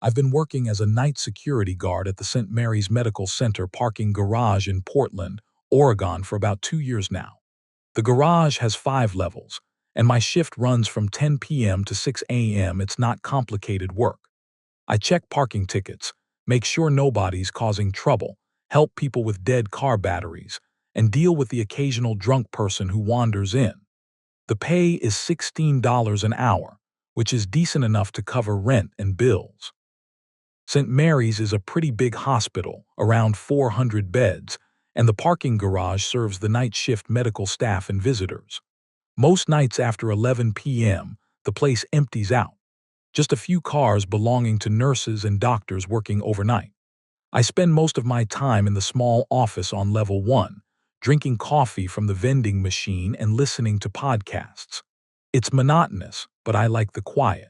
I've been working as a night security guard at the St. Mary's Medical Center parking garage in Portland, Oregon for about 2 years now. The garage has 5 levels, and my shift runs from 10 p.m. to 6 a.m. It's not complicated work. I check parking tickets, make sure nobody's causing trouble, help people with dead car batteries, and deal with the occasional drunk person who wanders in. The pay is $16 an hour, which is decent enough to cover rent and bills. St. Mary's is a pretty big hospital, around 400 beds, and the parking garage serves the night shift medical staff and visitors. Most nights after 11 p.m., the place empties out. Just a few cars belonging to nurses and doctors working overnight. I spend most of my time in the small office on level 1, drinking coffee from the vending machine and listening to podcasts. It's monotonous, but I like the quiet.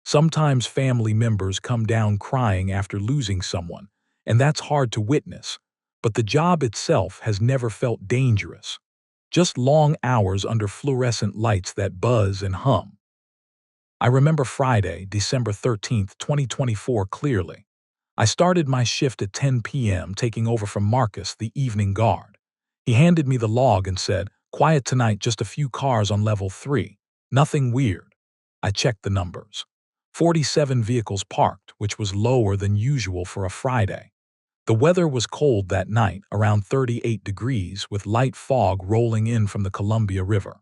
Sometimes family members come down crying after losing someone, and that's hard to witness, but the job itself has never felt dangerous. Just long hours under fluorescent lights that buzz and hum. I remember Friday, December 13th, 2024 clearly. I started my shift at 10 p.m. taking over from Marcus, the evening guard. He handed me the log and said, "Quiet tonight, just a few cars on level 3. Nothing weird." I checked the numbers. 47 vehicles parked, which was lower than usual for a Friday. The weather was cold that night, around 38 degrees, with light fog rolling in from the Columbia River.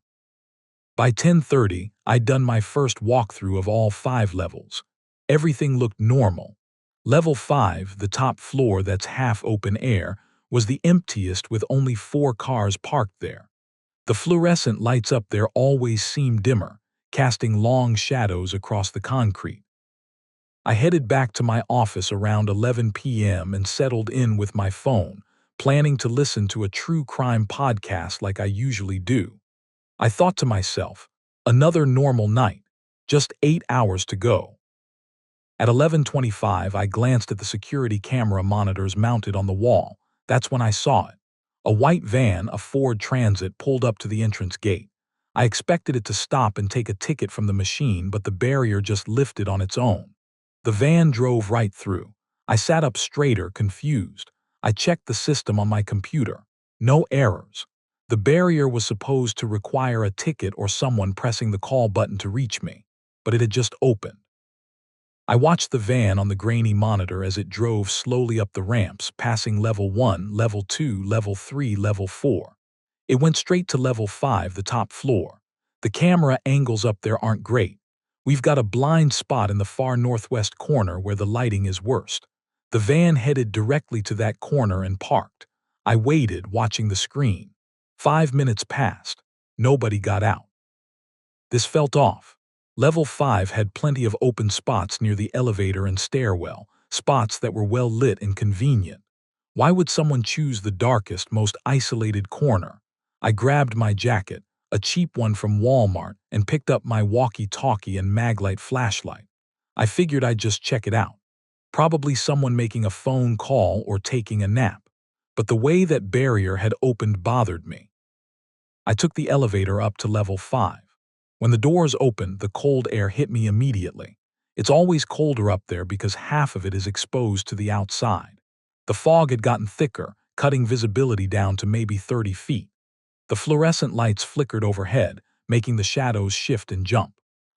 By 10:30, I'd done my first walkthrough of all 5 levels. Everything looked normal. Level 5, the top floor that's half open air, was the emptiest with only 4 cars parked there. The fluorescent lights up there always seemed dimmer, casting long shadows across the concrete. I headed back to my office around 11 p.m. and settled in with my phone, planning to listen to a true crime podcast like I usually do. I thought to myself, another normal night, just 8 hours to go. At 11:25, I glanced at the security camera monitors mounted on the wall. That's when I saw it. A white van, a Ford Transit, pulled up to the entrance gate. I expected it to stop and take a ticket from the machine, but the barrier just lifted on its own. The van drove right through. I sat up straighter, confused. I checked the system on my computer. No errors. The barrier was supposed to require a ticket or someone pressing the call button to reach me, but it had just opened. I watched the van on the grainy monitor as it drove slowly up the ramps, passing level 1, level 2, level 3, level 4. It went straight to level 5, the top floor. The camera angles up there aren't great. We've got a blind spot in the far northwest corner where the lighting is worst. The van headed directly to that corner and parked. I waited, watching the screen. 5 minutes passed. Nobody got out. This felt off. Level 5 had plenty of open spots near the elevator and stairwell, spots that were well lit and convenient. Why would someone choose the darkest, most isolated corner? I grabbed my jacket, a cheap one from Walmart, and picked up my walkie-talkie and maglite flashlight. I figured I'd just check it out. Probably someone making a phone call or taking a nap. But the way that barrier had opened bothered me. I took the elevator up to level 5. When the doors opened, the cold air hit me immediately. It's always colder up there because half of it is exposed to the outside. The fog had gotten thicker, cutting visibility down to maybe 30 feet. The fluorescent lights flickered overhead, making the shadows shift and jump.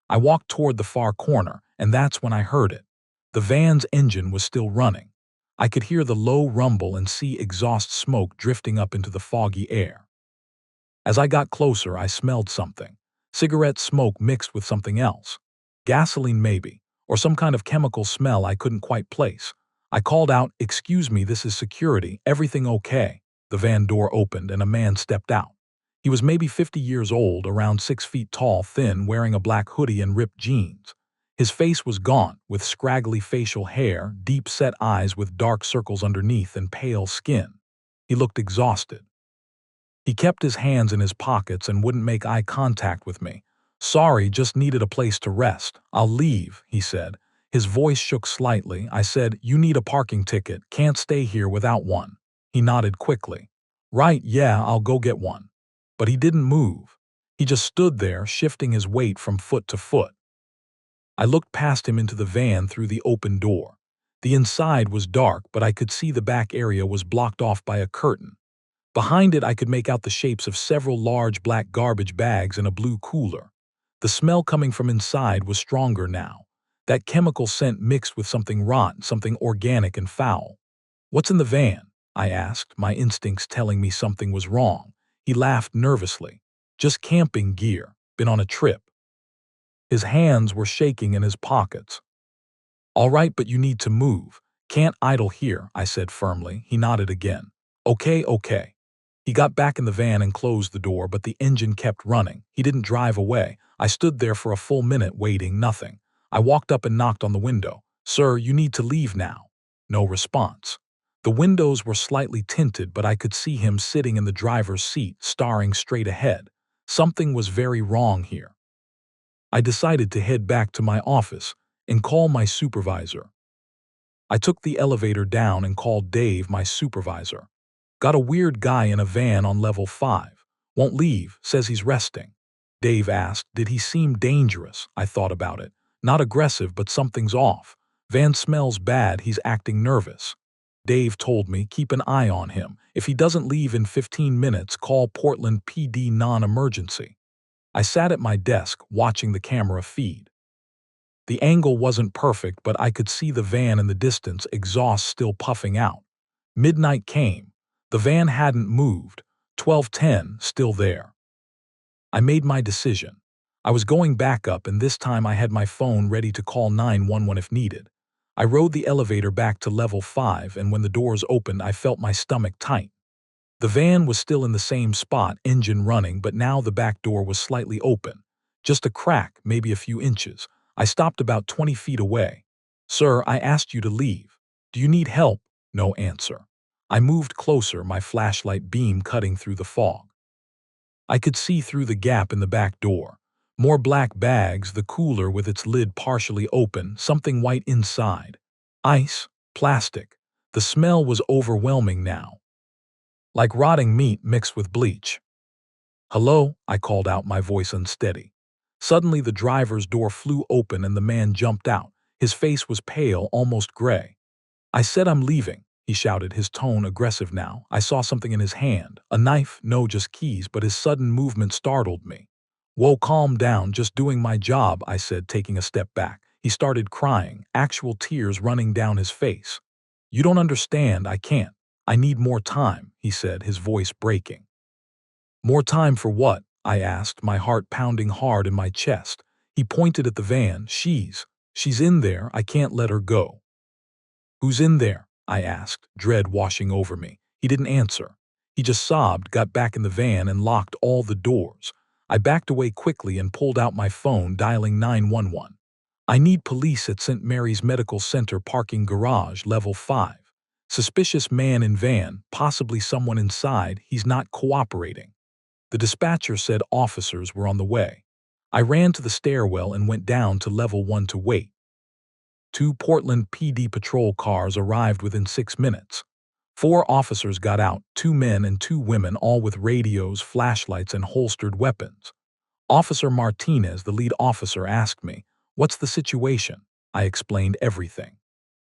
I walked toward the far corner, and that's when I heard it. The van's engine was still running. I could hear the low rumble and see exhaust smoke drifting up into the foggy air. As I got closer, I smelled something. Cigarette smoke mixed with something else. Gasoline maybe, or some kind of chemical smell I couldn't quite place. I called out, "Excuse me, this is security. Everything okay?" The van door opened and a man stepped out. He was maybe 50 years old, around 6 feet tall, thin, wearing a black hoodie and ripped jeans. His face was gaunt, with scraggly facial hair, deep-set eyes with dark circles underneath, and pale skin. He looked exhausted. He kept his hands in his pockets and wouldn't make eye contact with me. "Sorry, just needed a place to rest. I'll leave," he said. His voice shook slightly. I said, "You need a parking ticket. Can't stay here without one." He nodded quickly. "Right, yeah, I'll go get one." But he didn't move. He just stood there, shifting his weight from foot to foot. I looked past him into the van through the open door. The inside was dark, but I could see the back area was blocked off by a curtain. Behind it, I could make out the shapes of several large black garbage bags and a blue cooler. The smell coming from inside was stronger now. That chemical scent mixed with something rotten, something organic and foul. "What's in the van?" I asked, my instincts telling me something was wrong. He laughed nervously. "Just camping gear. Been on a trip." His hands were shaking in his pockets. "All right, but you need to move. Can't idle here," I said firmly. He nodded again. Okay. He got back in the van and closed the door, but the engine kept running. He didn't drive away. I stood there for a full minute waiting, nothing. I walked up and knocked on the window. "Sir, you need to leave now." No response. The windows were slightly tinted, but I could see him sitting in the driver's seat, staring straight ahead. Something was very wrong here. I decided to head back to my office and call my supervisor. I took the elevator down and called Dave, my supervisor. "Got a weird guy in a van on level 5. Won't leave, says he's resting." Dave asked, "Did he seem dangerous?" I thought about it. "Not aggressive, but something's off. Van smells bad, he's acting nervous." Dave told me, "Keep an eye on him. If he doesn't leave in 15 minutes, call Portland PD non-emergency." I sat at my desk, watching the camera feed. The angle wasn't perfect, but I could see the van in the distance, exhaust still puffing out. Midnight came. The van hadn't moved. 12:10, still there. I made my decision. I was going back up, and this time I had my phone ready to call 911 if needed. I rode the elevator back to level 5, and when the doors opened, I felt my stomach tight. The van was still in the same spot, engine running, but now the back door was slightly open. Just a crack, maybe a few inches. I stopped about 20 feet away. "Sir, I asked you to leave. Do you need help?" No answer. I moved closer, my flashlight beam cutting through the fog. I could see through the gap in the back door. More black bags, the cooler with its lid partially open, something white inside. Ice, plastic. The smell was overwhelming now, like rotting meat mixed with bleach. "Hello?" I called out, my voice unsteady. Suddenly the driver's door flew open and the man jumped out. His face was pale, almost gray. "I said I'm leaving," he shouted, his tone aggressive now. I saw something in his hand. A knife? No, just keys, but his sudden movement startled me. "Whoa, calm down, just doing my job," I said, taking a step back. He started crying, actual tears running down his face. "You don't understand, I can't. I need more time," he said, his voice breaking. "More time for what?" I asked, my heart pounding hard in my chest. He pointed at the van. She's in there. I can't let her go." "Who's in there?" I asked, dread washing over me. He didn't answer. He just sobbed, got back in the van, and locked all the doors. I backed away quickly and pulled out my phone, dialing 911. "I need police at St. Mary's Medical Center parking garage, level 5. Suspicious man in van, possibly someone inside, he's not cooperating." The dispatcher said officers were on the way. I ran to the stairwell and went down to level 1 to wait. 2 Portland PD patrol cars arrived within 6 minutes. 4 officers got out, 2 men and 2 women, all with radios, flashlights, and holstered weapons. Officer Martinez, the lead officer, asked me, "What's the situation?" I explained everything.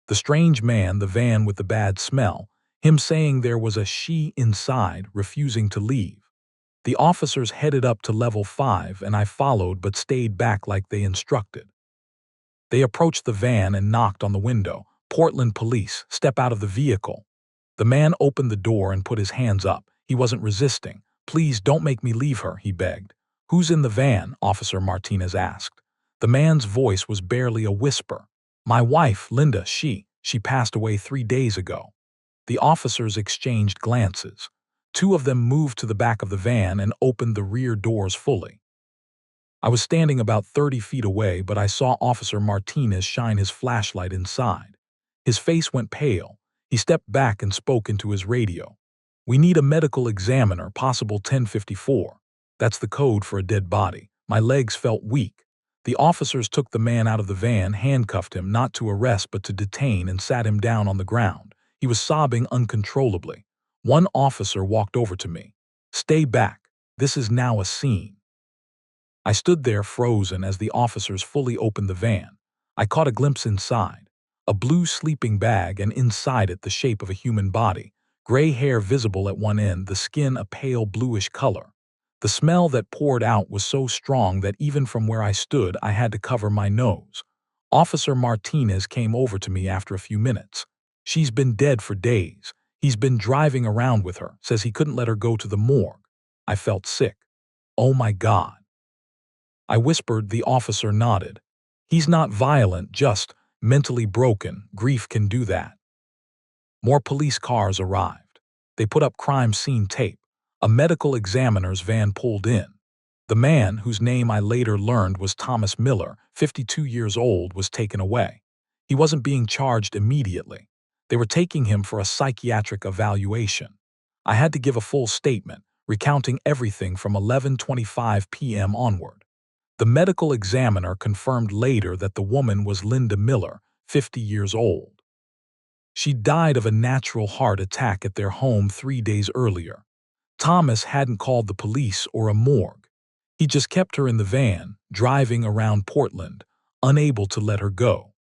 The strange man, the van with the bad smell, him saying there was a she inside, refusing to leave. The officers headed up to level 5, and I followed but stayed back like they instructed. They approached the van and knocked on the window. "Portland police, step out of the vehicle." The man opened the door and put his hands up. He wasn't resisting. "Please don't make me leave her," he begged. "Who's in the van?" Officer Martinez asked. The man's voice was barely a whisper. "My wife, Linda, she passed away 3 days ago." The officers exchanged glances. 2 of them moved to the back of the van and opened the rear doors fully. I was standing about 30 feet away, but I saw Officer Martinez shine his flashlight inside. His face went pale. He stepped back and spoke into his radio. "We need a medical examiner, possible 1054. That's the code for a dead body." My legs felt weak. The officers took the man out of the van, handcuffed him, not to arrest but to detain, and sat him down on the ground. He was sobbing uncontrollably. One officer walked over to me. "Stay back. This is now a scene." I stood there frozen as the officers fully opened the van. I caught a glimpse inside. A blue sleeping bag, and inside it the shape of a human body. Gray hair visible at one end, the skin a pale bluish color. The smell that poured out was so strong that even from where I stood, I had to cover my nose. Officer Martinez came over to me after a few minutes. She's been dead for days. He's been driving around with her, says he couldn't let her go to the morgue. I felt sick. Oh my God. I whispered. The officer nodded. He's not violent, just mentally broken. Grief can do that. More police cars arrived. They put up crime scene tape. A medical examiner's van pulled in. The man, whose name I later learned was Thomas Miller, 52 years old, was taken away. He wasn't being charged immediately. They were taking him for a psychiatric evaluation. I had to give a full statement, recounting everything from 11:25 p.m. onward. The medical examiner confirmed later that the woman was Linda Miller, 50 years old. She died of a natural heart attack at their home 3 days earlier. Thomas hadn't called the police or a morgue. He just kept her in the van, driving around Portland, unable to let her go.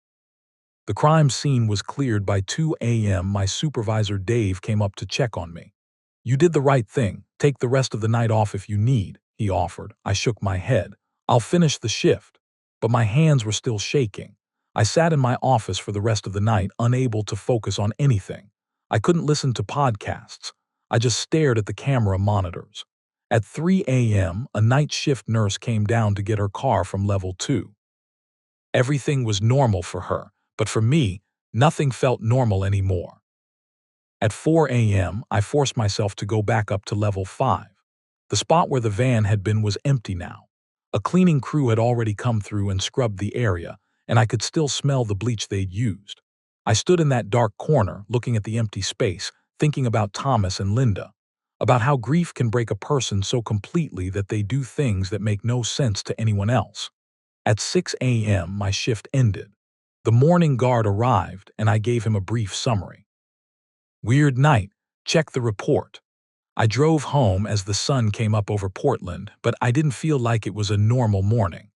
The crime scene was cleared by 2 a.m. My supervisor Dave came up to check on me. "You did the right thing. Take the rest of the night off if you need," he offered. I shook my head. "I'll finish the shift." But my hands were still shaking. I sat in my office for the rest of the night, unable to focus on anything. I couldn't listen to podcasts. I just stared at the camera monitors. At 3 a.m., a night shift nurse came down to get her car from level 2. Everything was normal for her, but for me, nothing felt normal anymore. At 4 a.m., I forced myself to go back up to level 5. The spot where the van had been was empty now. A cleaning crew had already come through and scrubbed the area, and I could still smell the bleach they'd used. I stood in that dark corner, looking at the empty space, thinking about Thomas and Linda, about how grief can break a person so completely that they do things that make no sense to anyone else. At 6 a.m., my shift ended. The morning guard arrived, and I gave him a brief summary. "Weird night. Check the report." I drove home as the sun came up over Portland, but I didn't feel like it was a normal morning.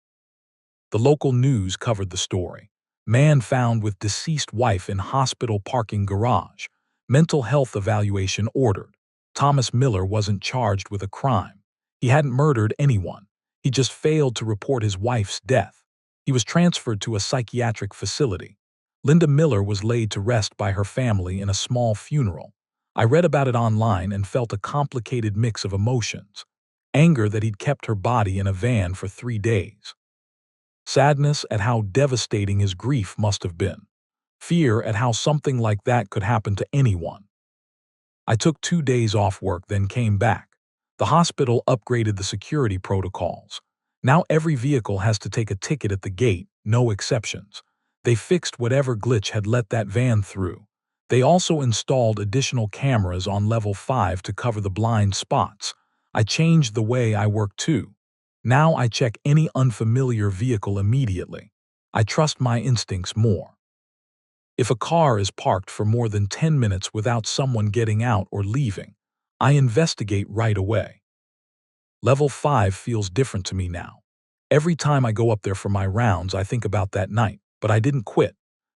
The local news covered the story. Man found with deceased wife in hospital parking garage. Mental health evaluation ordered. Thomas Miller wasn't charged with a crime. He hadn't murdered anyone. He just failed to report his wife's death. He was transferred to a psychiatric facility. Linda Miller was laid to rest by her family in a small funeral. I read about it online and felt a complicated mix of emotions. Anger that he'd kept her body in a van for 3 days. Sadness at how devastating his grief must have been. Fear at how something like that could happen to anyone. I took 2 days off work, then came back. The hospital upgraded the security protocols. Now every vehicle has to take a ticket at the gate, no exceptions. They fixed whatever glitch had let that van through. They also installed additional cameras on level 5 to cover the blind spots. I changed the way I work too. Now I check any unfamiliar vehicle immediately. I trust my instincts more. If a car is parked for more than 10 minutes without someone getting out or leaving, I investigate right away. Level 5 feels different to me now. Every time I go up there for my rounds, I think about that night, but I didn't quit.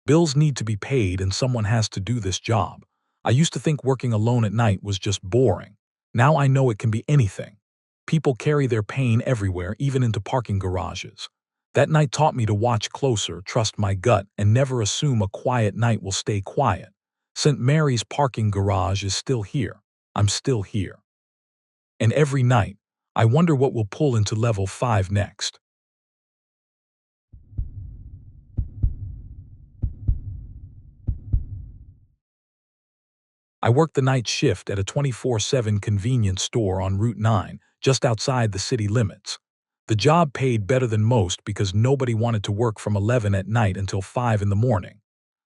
Bills need to be paid and someone has to do this job. I used to think working alone at night was just boring. Now I know it can be anything. People carry their pain everywhere, even into parking garages. That night taught me to watch closer, trust my gut, and never assume a quiet night will stay quiet. St. Mary's parking garage is still here. I'm still here. And every night, I wonder what will pull into level 5 next. I worked the night shift at a 24/7 convenience store on Route 9, just outside the city limits. The job paid better than most because nobody wanted to work from 11 at night until 5 in the morning.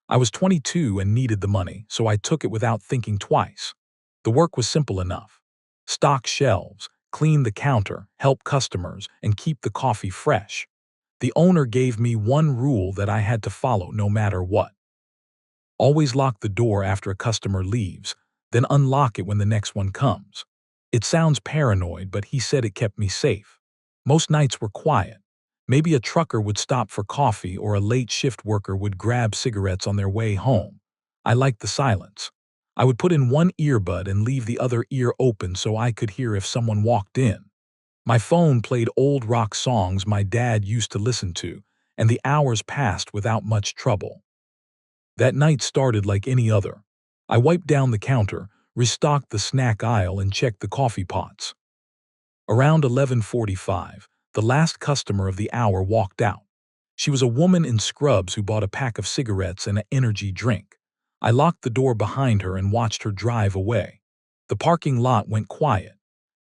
I was 22 and needed the money, so I took it without thinking twice. The work was simple enough. Stock shelves, clean the counter, help customers, and keep the coffee fresh. The owner gave me one rule that I had to follow no matter what. Always lock the door after a customer leaves, then unlock it when the next one comes. It sounds paranoid, but he said it kept me safe. Most nights were quiet. Maybe a trucker would stop for coffee or a late shift worker would grab cigarettes on their way home. I liked the silence. I would put in one earbud and leave the other ear open so I could hear if someone walked in. My phone played old rock songs my dad used to listen to, and the hours passed without much trouble. That night started like any other. I wiped down the counter, restocked the snack aisle, and checked the coffee pots. Around 11:45, the last customer of the hour walked out. She was a woman in scrubs who bought a pack of cigarettes and an energy drink. I locked the door behind her and watched her drive away. The parking lot went quiet.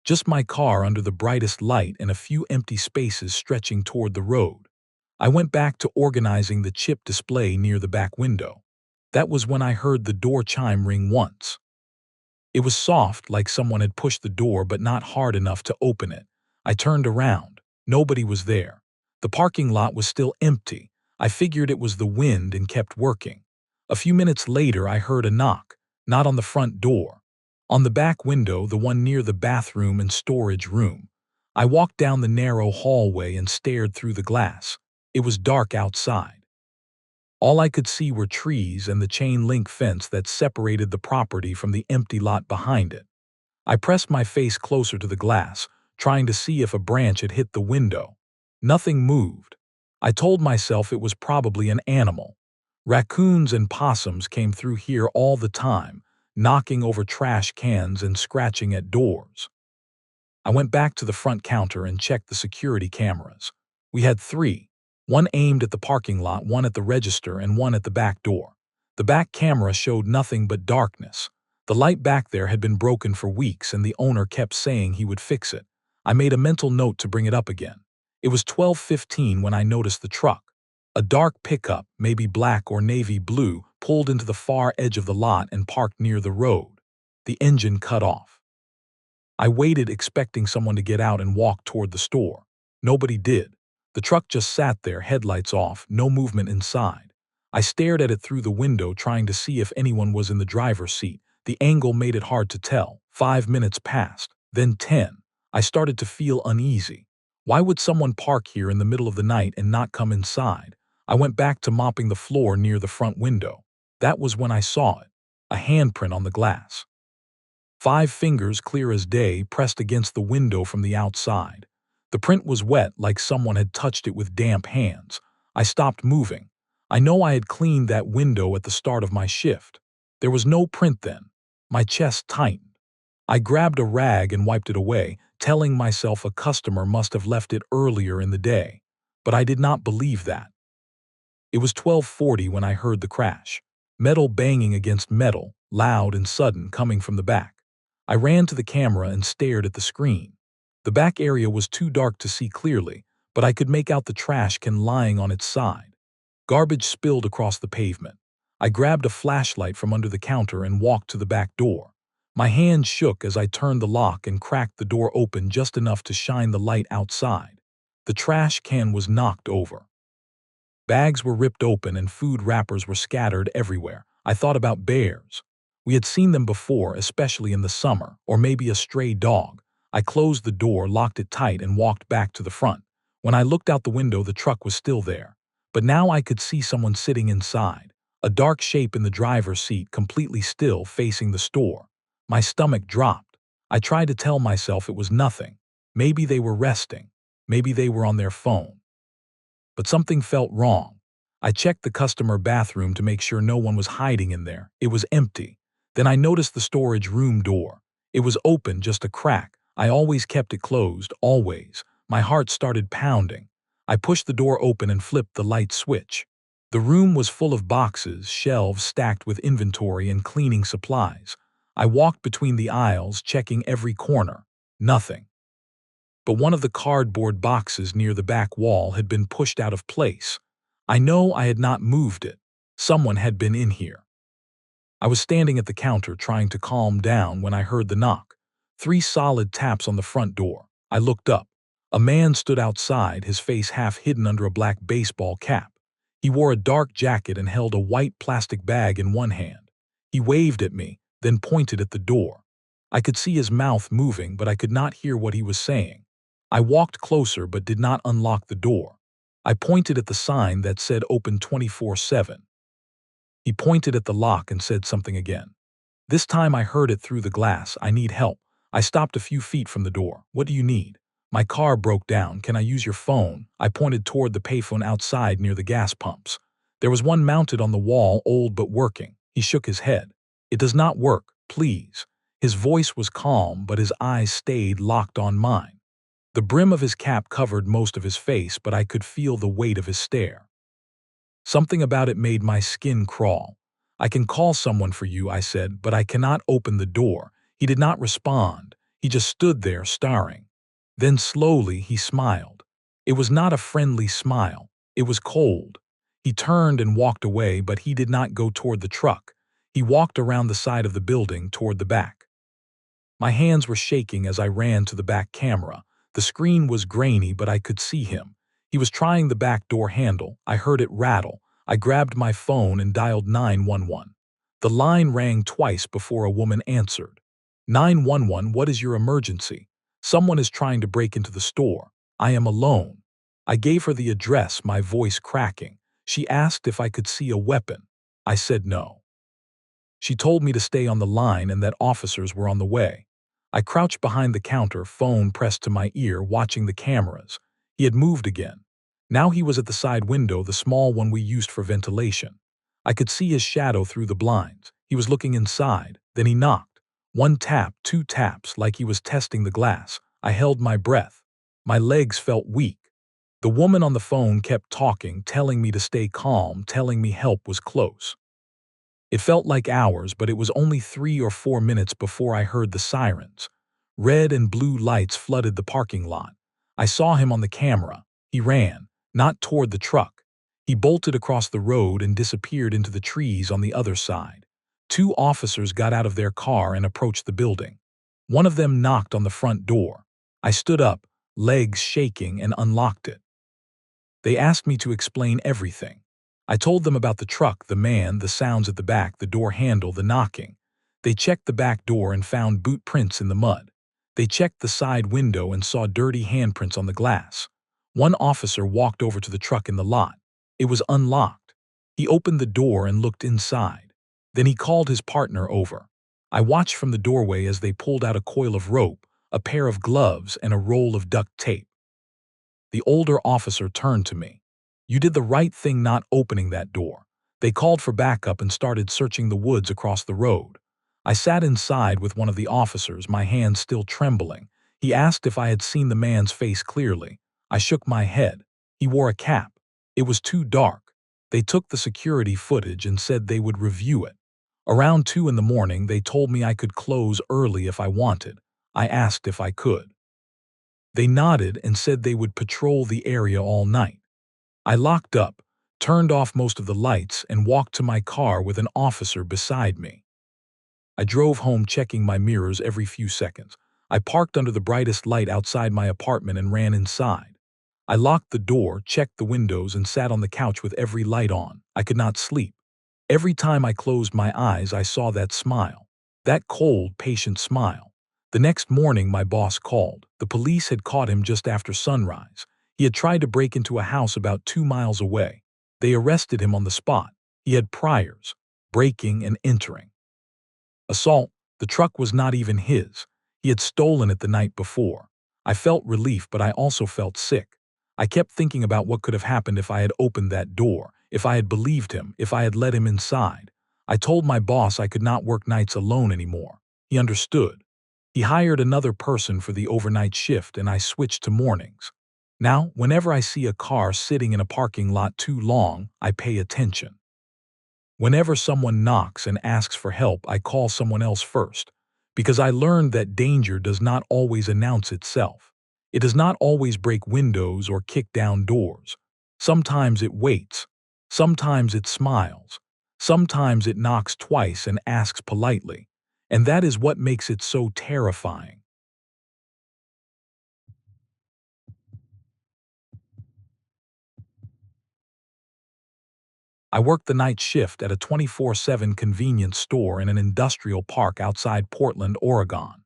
Just my car under the brightest light and a few empty spaces stretching toward the road. I went back to organizing the chip display near the back window. That was when I heard the door chime ring once. It was soft, like someone had pushed the door but not hard enough to open it. I turned around. Nobody was there. The parking lot was still empty. I figured it was the wind and kept working. A few minutes later, I heard a knock, not on the front door. On the back window, the one near the bathroom and storage room. I walked down the narrow hallway and stared through the glass. It was dark outside. All I could see were trees and the chain-link fence that separated the property from the empty lot behind it. I pressed my face closer to the glass, trying to see if a branch had hit the window. Nothing moved. I told myself it was probably an animal. Raccoons and possums came through here all the time, knocking over trash cans and scratching at doors. I went back to the front counter and checked the security cameras. We had 3. One aimed at the parking lot, one at the register, and one at the back door. The back camera showed nothing but darkness. The light back there had been broken for weeks and the owner kept saying he would fix it. I made a mental note to bring it up again. It was 12:15 when I noticed the truck. A dark pickup, maybe black or navy blue, pulled into the far edge of the lot and parked near the road. The engine cut off. I waited, expecting someone to get out and walk toward the store. Nobody did. The truck just sat there, headlights off, no movement inside. I stared at it through the window, trying to see if anyone was in the driver's seat. The angle made it hard to tell. 5 minutes passed, then 10. I started to feel uneasy. Why would someone park here in the middle of the night and not come inside? I went back to mopping the floor near the front window. That was when I saw it. A handprint on the glass. 5 fingers, clear as day, pressed against the window from the outside. The print was wet, like someone had touched it with damp hands. I stopped moving. I know I had cleaned that window at the start of my shift. There was no print then. My chest tightened. I grabbed a rag and wiped it away, telling myself a customer must have left it earlier in the day. But I did not believe that. It was 12:40 when I heard the crash. Metal banging against metal, loud and sudden, coming from the back. I ran to the camera and stared at the screen. The back area was too dark to see clearly, but I could make out the trash can lying on its side. Garbage spilled across the pavement. I grabbed a flashlight from under the counter and walked to the back door. My hand shook as I turned the lock and cracked the door open just enough to shine the light outside. The trash can was knocked over. Bags were ripped open and food wrappers were scattered everywhere. I thought about bears. We had seen them before, especially in the summer, or maybe a stray dog. I closed the door, locked it tight, and walked back to the front. When I looked out the window, the truck was still there. But now I could see someone sitting inside, a dark shape in the driver's seat, completely still, facing the store. My stomach dropped. I tried to tell myself it was nothing. Maybe they were resting. Maybe they were on their phone. But something felt wrong. I checked the customer bathroom to make sure no one was hiding in there. It was empty. Then I noticed the storage room door. It was open, just a crack. I always kept it closed, always. My heart started pounding. I pushed the door open and flipped the light switch. The room was full of boxes, shelves stacked with inventory and cleaning supplies. I walked between the aisles, checking every corner. Nothing. But one of the cardboard boxes near the back wall had been pushed out of place. I know I had not moved it. Someone had been in here. I was standing at the counter trying to calm down when I heard the knock. 3 solid taps on the front door. I looked up. A man stood outside, his face half hidden under a black baseball cap. He wore a dark jacket and held a white plastic bag in one hand. He waved at me, then pointed at the door. I could see his mouth moving, but I could not hear what he was saying. I walked closer but did not unlock the door. I pointed at the sign that said open 24/7. He pointed at the lock and said something again. This time I heard it through the glass. I need help. I stopped a few feet from the door. What do you need? My car broke down. Can I use your phone? I pointed toward the payphone outside near the gas pumps. There was one mounted on the wall, old but working. He shook his head. It does not work. Please. His voice was calm, but his eyes stayed locked on mine. The brim of his cap covered most of his face, but I could feel the weight of his stare. Something about it made my skin crawl. I can call someone for you, I said, but I cannot open the door. He did not respond. He just stood there staring. Then slowly he smiled. It was not a friendly smile. It was cold. He turned and walked away, but he did not go toward the truck. He walked around the side of the building toward the back. My hands were shaking as I ran to the back camera. The screen was grainy, but I could see him. He was trying the back door handle. I heard it rattle. I grabbed my phone and dialed 911. The line rang twice before a woman answered. 911, what is your emergency? Someone is trying to break into the store. I am alone. I gave her the address, my voice cracking. She asked if I could see a weapon. I said no. She told me to stay on the line and that officers were on the way. I crouched behind the counter, phone pressed to my ear, watching the cameras. He had moved again. Now he was at the side window, the small one we used for ventilation. I could see his shadow through the blinds. He was looking inside. Then he knocked. One tap, two taps, like he was testing the glass. I held my breath. My legs felt weak. The woman on the phone kept talking, telling me to stay calm, telling me help was close. It felt like hours, but it was only 3 or 4 minutes before I heard the sirens. Red and blue lights flooded the parking lot. I saw him on the camera. He ran, not toward the truck. He bolted across the road and disappeared into the trees on the other side. 2 officers got out of their car and approached the building. One of them knocked on the front door. I stood up, legs shaking, and unlocked it. They asked me to explain everything. I told them about the truck, the man, the sounds at the back, the door handle, the knocking. They checked the back door and found boot prints in the mud. They checked the side window and saw dirty handprints on the glass. One officer walked over to the truck in the lot. It was unlocked. He opened the door and looked inside. Then he called his partner over. I watched from the doorway as they pulled out a coil of rope, a pair of gloves, and a roll of duct tape. The older officer turned to me. You did the right thing not opening that door. They called for backup and started searching the woods across the road. I sat inside with one of the officers, my hands still trembling. He asked if I had seen the man's face clearly. I shook my head. He wore a cap. It was too dark. They took the security footage and said they would review it. Around 2 in the morning, they told me I could close early if I wanted. I asked if I could. They nodded and said they would patrol the area all night. I locked up, turned off most of the lights, and walked to my car with an officer beside me. I drove home checking my mirrors every few seconds. I parked under the brightest light outside my apartment and ran inside. I locked the door, checked the windows, and sat on the couch with every light on. I could not sleep. Every time I closed my eyes, I saw that smile. That cold, patient smile. The next morning, my boss called. The police had caught him just after sunrise. He had tried to break into a house about 2 miles away. They arrested him on the spot. He had priors, breaking and entering. Assault, the truck was not even his. He had stolen it the night before. I felt relief, but I also felt sick. I kept thinking about what could have happened if I had opened that door, if I had believed him, if I had let him inside. I told my boss I could not work nights alone anymore. He understood. He hired another person for the overnight shift, and I switched to mornings. Now, whenever I see a car sitting in a parking lot too long, I pay attention. Whenever someone knocks and asks for help, I call someone else first, because I learned that danger does not always announce itself. It does not always break windows or kick down doors. Sometimes it waits. Sometimes it smiles. Sometimes it knocks twice and asks politely. And that is what makes it so terrifying. I worked the night shift at a 24/7 convenience store in an industrial park outside Portland, Oregon.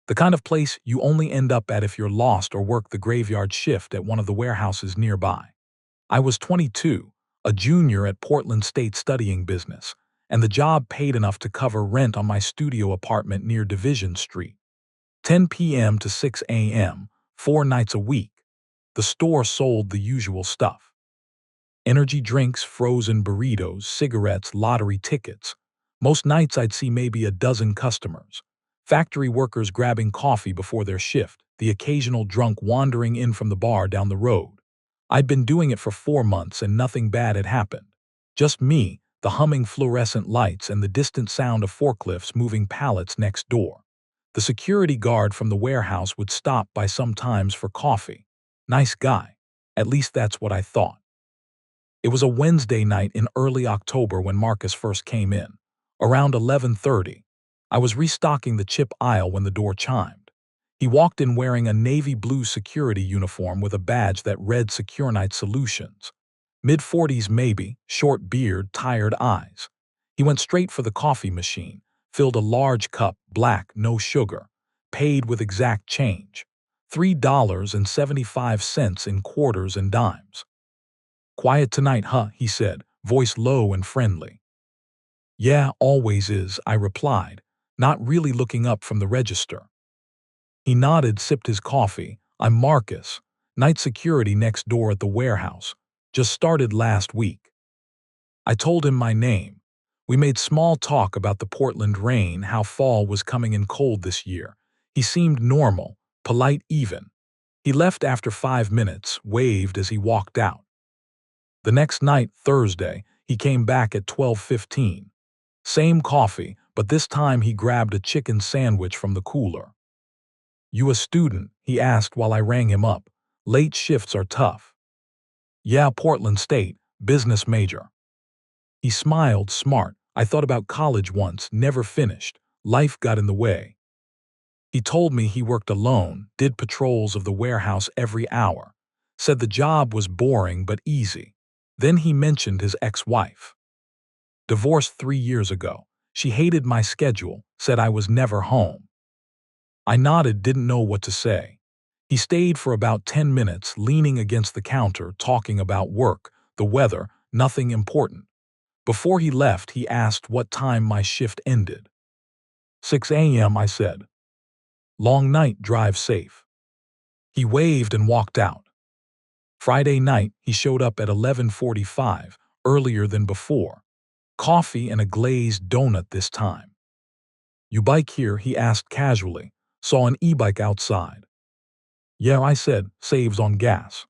The kind of place you only end up at if you're lost or work the graveyard shift at one of the warehouses nearby. I was 22, a junior at Portland State studying business, and the job paid enough to cover rent on my studio apartment near Division Street. 10 p.m. to 6 a.m., 4 nights a week. The store sold the usual stuff. Energy drinks, frozen burritos, cigarettes, lottery tickets. Most nights I'd see maybe a dozen customers. Factory workers grabbing coffee before their shift, the occasional drunk wandering in from the bar down the road. I'd been doing it for 4 months and nothing bad had happened. Just me, the humming fluorescent lights, and the distant sound of forklifts moving pallets next door. The security guard from the warehouse would stop by sometimes for coffee. Nice guy. At least that's what I thought. It was a Wednesday night in early October when Marcus first came in. Around 11:30. I was restocking the chip aisle when the door chimed. He walked in wearing a navy blue security uniform with a badge that read Securite Solutions. Mid-40s maybe, short beard, tired eyes. He went straight for the coffee machine, filled a large cup, black, no sugar, paid with exact change. $3.75 in quarters and dimes. "Quiet tonight, huh?" he said, voice low and friendly. "Yeah, always is," I replied, not really looking up from the register. He nodded, sipped his coffee. "I'm Marcus, night security next door at the warehouse. Just started last week." I told him my name. We made small talk about the Portland rain, how fall was coming in cold this year. He seemed normal, polite even. He left after 5 minutes, waved as he walked out. The next night, Thursday, he came back at 12:15. Same coffee, but this time he grabbed a chicken sandwich from the cooler. "You a student?" he asked while I rang him up. "Late shifts are tough." "Yeah, Portland State, business major." He smiled, smart. "I thought about college once, never finished. Life got in the way." He told me he worked alone, did patrols of the warehouse every hour. Said the job was boring but easy. Then he mentioned his ex-wife. Divorced 3 years ago. She hated my schedule, said I was never home. I nodded, didn't know what to say. He stayed for about 10 minutes, leaning against the counter, talking about work, the weather, nothing important. Before he left, he asked what time my shift ended. 6 a.m., I said. "Long night, drive safe." He waved and walked out. Friday night, he showed up at 11:45, earlier than before. Coffee and a glazed donut this time. "You bike here?" he asked casually. "Saw an e-bike outside." "Yeah," I said, "saves on gas."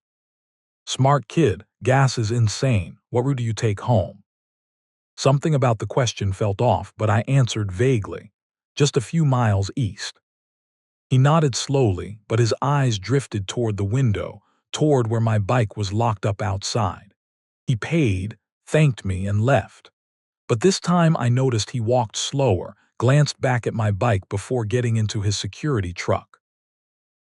"Smart kid, gas is insane. What route do you take home?" Something about the question felt off, but I answered vaguely. "Just a few miles east." He nodded slowly, but his eyes drifted toward the window, toward where my bike was locked up outside. He paid, thanked me, and left. But this time I noticed he walked slower, glanced back at my bike before getting into his security truck.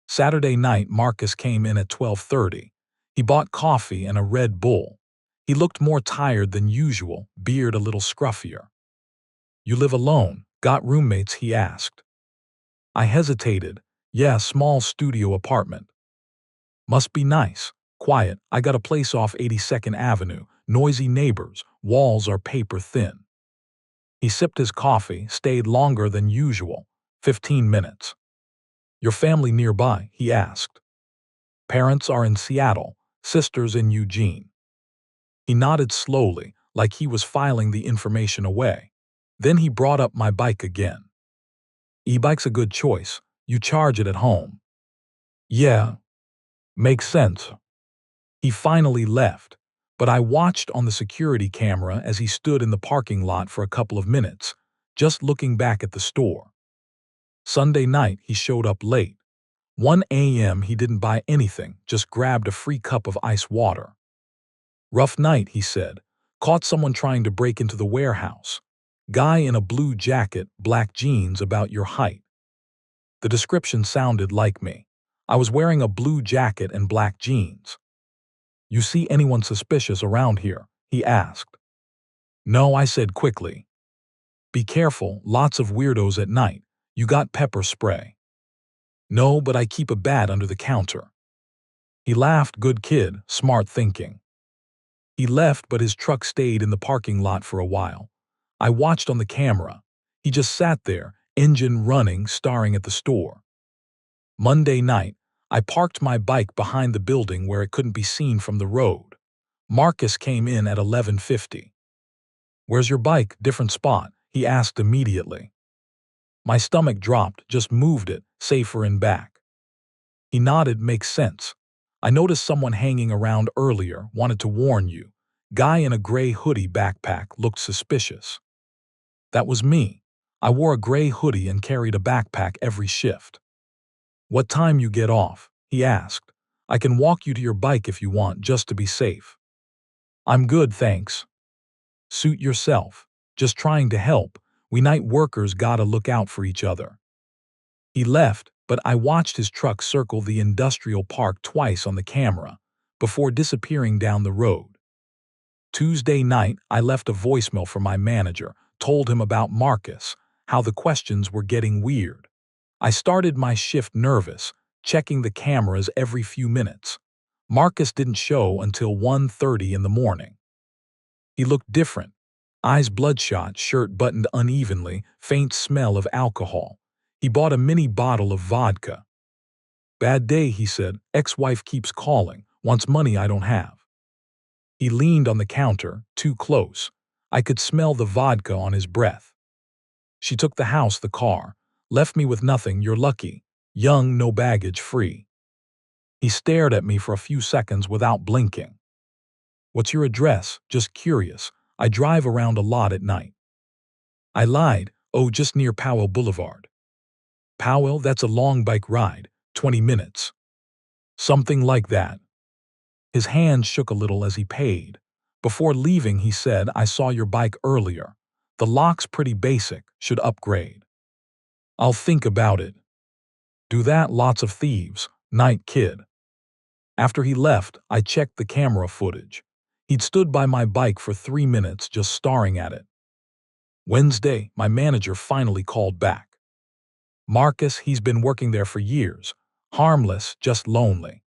Saturday night, Marcus came in at 12:30. He bought coffee and a Red Bull. He looked more tired than usual, beard a little scruffier. "You live alone? Got roommates?" he asked. I hesitated. "Yeah, small studio apartment." "Must be nice. Quiet. I got a place off 82nd Avenue. Noisy neighbors. Walls are paper thin." He sipped his coffee, stayed longer than usual. 15 minutes. "Your family nearby?" he asked. "Parents are in Seattle, sisters in Eugene." He nodded slowly, like he was filing the information away. Then he brought up my bike again. "E-bike's a good choice. You charge it at home." "Yeah, makes sense." He finally left, but I watched on the security camera as he stood in the parking lot for a couple of minutes, just looking back at the store. Sunday night, he showed up late. 1 a.m. he didn't buy anything, just grabbed a free cup of ice water. "Rough night," he said. "Caught someone trying to break into the warehouse. Guy in a blue jacket, black jeans, about your height." The description sounded like me. I was wearing a blue jacket and black jeans. "You see anyone suspicious around here?" he asked. "No," I said quickly. "Be careful, lots of weirdos at night. You got pepper spray?" "No, but I keep a bat under the counter." He laughed, good kid, smart thinking. He left, but his truck stayed in the parking lot for a while. I watched on the camera. He just sat there, engine running, staring at the store. Monday night, I parked my bike behind the building where it couldn't be seen from the road. Marcus came in at 11:50. "Where's your bike? Different spot?" he asked immediately. My stomach dropped, just moved it, safer in back. He nodded, "Makes sense. I noticed someone hanging around earlier, wanted to warn you. Guy in a gray hoodie backpack looked suspicious." That was me. I wore a gray hoodie and carried a backpack every shift. "What time you get off?" he asked. "I can walk you to your bike if you want, just to be safe." "I'm good, thanks." "Suit yourself. Just trying to help. We night workers gotta look out for each other." He left, but I watched his truck circle the industrial park twice on the camera before disappearing down the road. Tuesday night, I left a voicemail for my manager, told him about Marcus, how the questions were getting weird. I started my shift nervous, checking the cameras every few minutes. Marcus didn't show until 1:30 in the morning. He looked different. Eyes bloodshot, shirt buttoned unevenly, faint smell of alcohol. He bought a mini bottle of vodka. "Bad day," he said. "Ex-wife keeps calling, wants money I don't have." He leaned on the counter, too close. I could smell the vodka on his breath. "She took the house, the car. Left me with nothing, you're lucky. Young, no baggage, free." He stared at me for a few seconds without blinking. "What's your address? Just curious. I drive around a lot at night." I lied. "Oh, just near Powell Boulevard." "Powell, that's a long bike ride. 20 minutes. Something like that." His hand shook a little as he paid. Before leaving, he said, "I saw your bike earlier. The lock's pretty basic, should upgrade." "I'll think about it." "Do that, lots of thieves. Night kid." After he left, I checked the camera footage. He'd stood by my bike for 3 minutes just staring at it. Wednesday, my manager finally called back. "Marcus, he's been working there for years. Harmless, just lonely."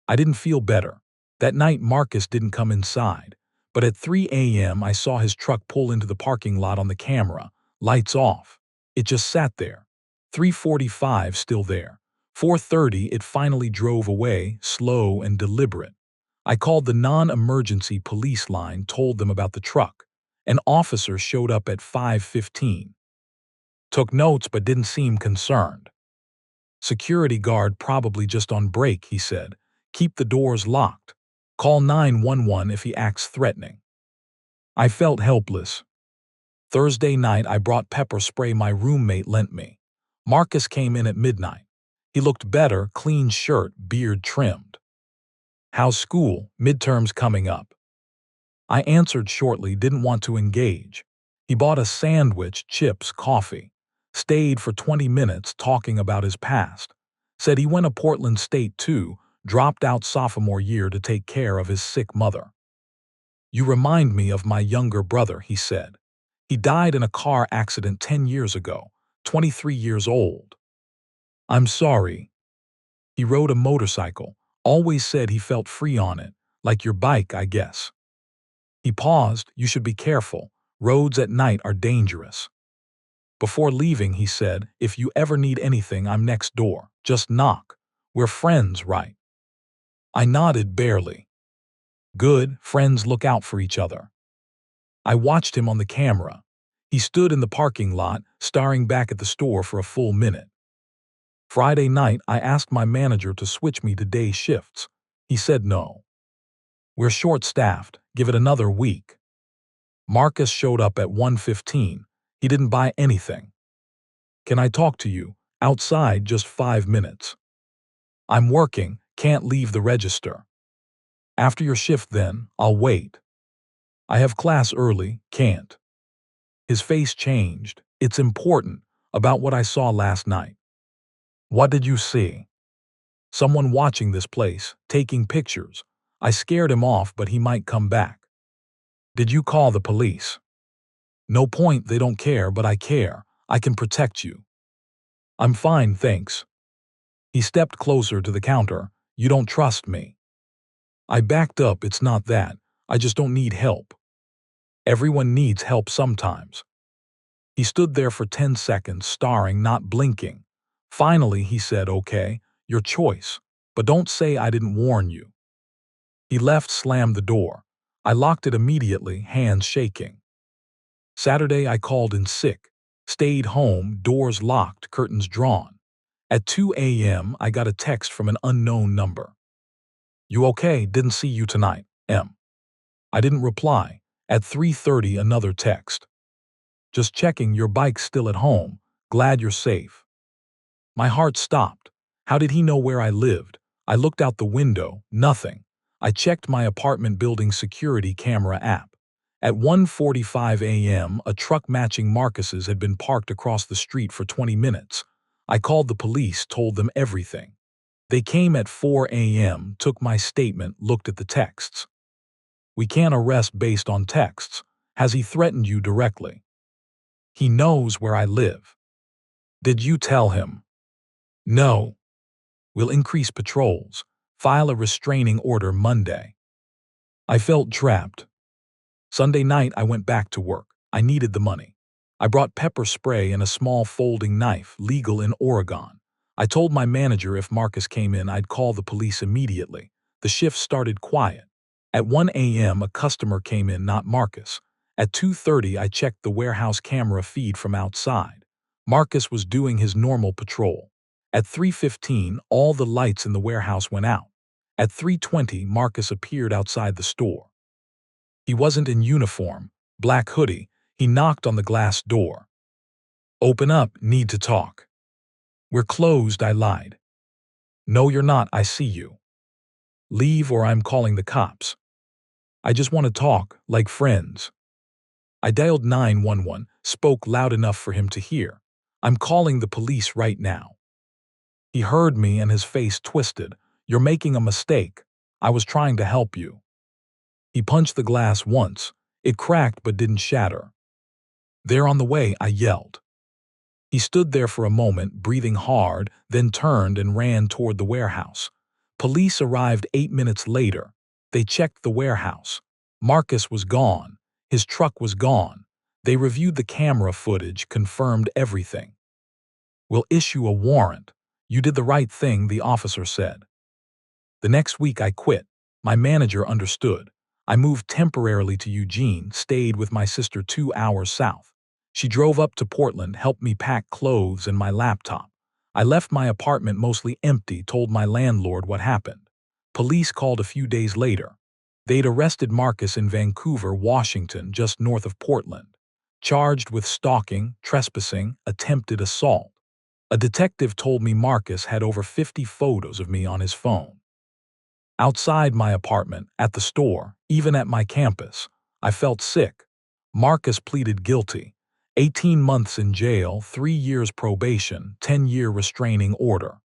I didn't feel better. That night, Marcus didn't come inside. But at 3 a.m., I saw his truck pull into the parking lot on the camera. Lights off. It just sat there. 3:45, still there. 4:30, it finally drove away, slow and deliberate. I called the non-emergency police line, told them about the truck. An officer showed up at 5:15. Took notes but didn't seem concerned. "Security guard probably just on break," he said. "Keep the doors locked. Call 911 if he acts threatening." I felt helpless. Thursday night, I brought pepper spray my roommate lent me. Marcus came in at midnight. He looked better, clean shirt, beard trimmed. "How's school? Midterms coming up." I answered shortly, didn't want to engage. He bought a sandwich, chips, coffee. Stayed for 20 minutes talking about his past. Said he went to Portland State too, dropped out sophomore year to take care of his sick mother. "You remind me of my younger brother," he said. "He died in a car accident 10 years ago, 23 years old." "I'm sorry." "He rode a motorcycle. Always said he felt free on it. Like your bike, I guess." He paused. "You should be careful. Roads at night are dangerous." Before leaving, he said, "If you ever need anything, I'm next door. Just knock. We're friends, right?" I nodded barely. "Good, friends look out for each other." I watched him on the camera. He stood in the parking lot, staring back at the store for a full minute. Friday night, I asked my manager to switch me to day shifts. He said no. "We're short-staffed. Give it another week." Marcus showed up at 1:15. He didn't buy anything. "Can I talk to you? Outside, just 5 minutes." "I'm working, can't leave the register." "After your shift then, I'll wait." "I have class early, can't." His face changed. "It's important, about what I saw last night." "What did you see?" "Someone watching this place, taking pictures. I scared him off, but he might come back." "Did you call the police?" "No point, they don't care, but I care. I can protect you." "I'm fine, thanks." He stepped closer to the counter. "You don't trust me." I backed up. "It's not that. I just don't need help. Everyone needs help sometimes. He stood there for 10 seconds, staring, not blinking. Finally, he said, okay, your choice, but don't say I didn't warn you. He left, slammed the door. I locked it immediately, hands shaking. Saturday, I called in sick. Stayed home, doors locked, curtains drawn. At 2 a.m., I got a text from an unknown number. You okay? Didn't see you tonight. M. I didn't reply. At 3:30, another text. Just checking, your bike's still at home. Glad you're safe. My heart stopped. How did he know where I lived? I looked out the window. Nothing. I checked my apartment building security camera app. At 1:45 a.m., a truck matching Marcus's had been parked across the street for 20 minutes. I called the police, told them everything. They came at 4 a.m., took my statement, looked at the texts. We can't arrest based on texts. Has he threatened you directly? He knows where I live. Did you tell him? No. We'll increase patrols. File a restraining order Monday. I felt trapped. Sunday night, I went back to work. I needed the money. I brought pepper spray and a small folding knife, legal in Oregon. I told my manager if Marcus came in, I'd call the police immediately. The shift started quiet. At 1 a.m., a customer came in, not Marcus. At 2:30, I checked the warehouse camera feed from outside. Marcus was doing his normal patrol. At 3:15, all the lights in the warehouse went out. At 3:20, Marcus appeared outside the store. He wasn't in uniform, black hoodie. He knocked on the glass door. Open up, need to talk. We're closed, I lied. No, you're not, I see you. Leave or I'm calling the cops. I just want to talk, like friends. I dialed 911, spoke loud enough for him to hear. I'm calling the police right now. He heard me and his face twisted. You're making a mistake. I was trying to help you. He punched the glass once. It cracked but didn't shatter. They're on the way, I yelled. He stood there for a moment, breathing hard, then turned and ran toward the warehouse. Police arrived 8 minutes later. They checked the warehouse. Marcus was gone. His truck was gone. They reviewed the camera footage, confirmed everything. We'll issue a warrant. You did the right thing, the officer said. The next week I quit. My manager understood. I moved temporarily to Eugene, stayed with my sister 2 hours south. She drove up to Portland, helped me pack clothes and my laptop. I left my apartment mostly empty, told my landlord what happened. Police called a few days later. They'd arrested Marcus in Vancouver, Washington, just north of Portland, charged with stalking, trespassing, attempted assault. A detective told me Marcus had over 50 photos of me on his phone. Outside my apartment, at the store, even at my campus, I felt sick. Marcus pleaded guilty. 18 months in jail, 3 years probation, 10-year restraining order.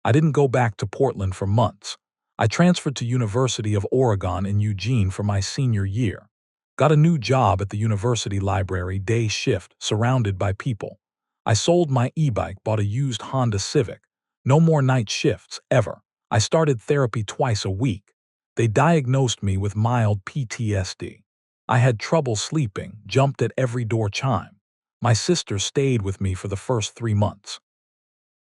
I didn't go back to Portland for months. I transferred to University of Oregon in Eugene for my senior year. Got a new job at the university library, day shift, surrounded by people. I sold my e-bike, bought a used Honda Civic. No more night shifts, ever. I started therapy twice a week. They diagnosed me with mild PTSD. I had trouble sleeping, jumped at every door chime. My sister stayed with me for the first 3 months.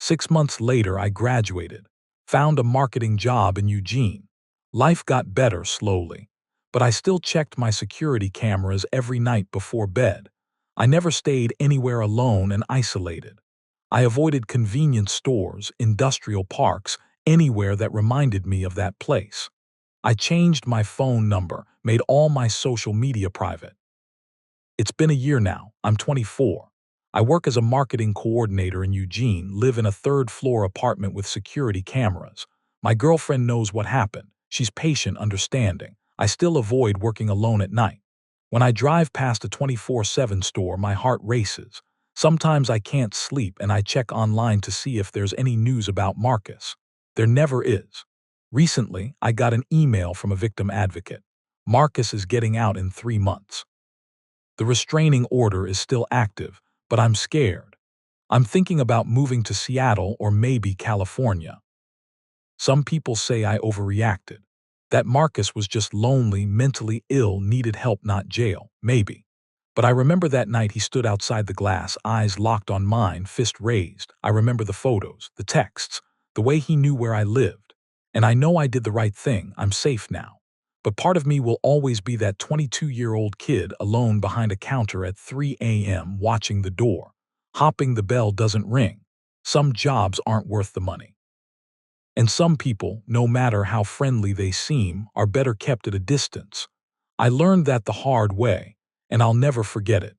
6 months later, I graduated, found a marketing job in Eugene. Life got better slowly, but I still checked my security cameras every night before bed. I never stayed anywhere alone and isolated. I avoided convenience stores, industrial parks, anywhere that reminded me of that place. I changed my phone number, made all my social media private. It's been a year now. I'm 24. I work as a marketing coordinator in Eugene, live in a third-floor apartment with security cameras. My girlfriend knows what happened. She's patient, understanding. I still avoid working alone at night. When I drive past a 24/7 store, my heart races. Sometimes I can't sleep and I check online to see if there's any news about Marcus. There never is. Recently, I got an email from a victim advocate. Marcus is getting out in 3 months. The restraining order is still active, but I'm scared. I'm thinking about moving to Seattle or maybe California. Some people say I overreacted. That Marcus was just lonely, mentally ill, needed help, not jail, maybe. But I remember that night he stood outside the glass, eyes locked on mine, fist raised. I remember the photos, the texts, the way he knew where I lived. And I know I did the right thing. I'm safe now. But part of me will always be that 22-year-old kid alone behind a counter at 3 a.m. watching the door. Hopping the bell doesn't ring. Some jobs aren't worth the money. And some people, no matter how friendly they seem, are better kept at a distance. I learned that the hard way, and I'll never forget it.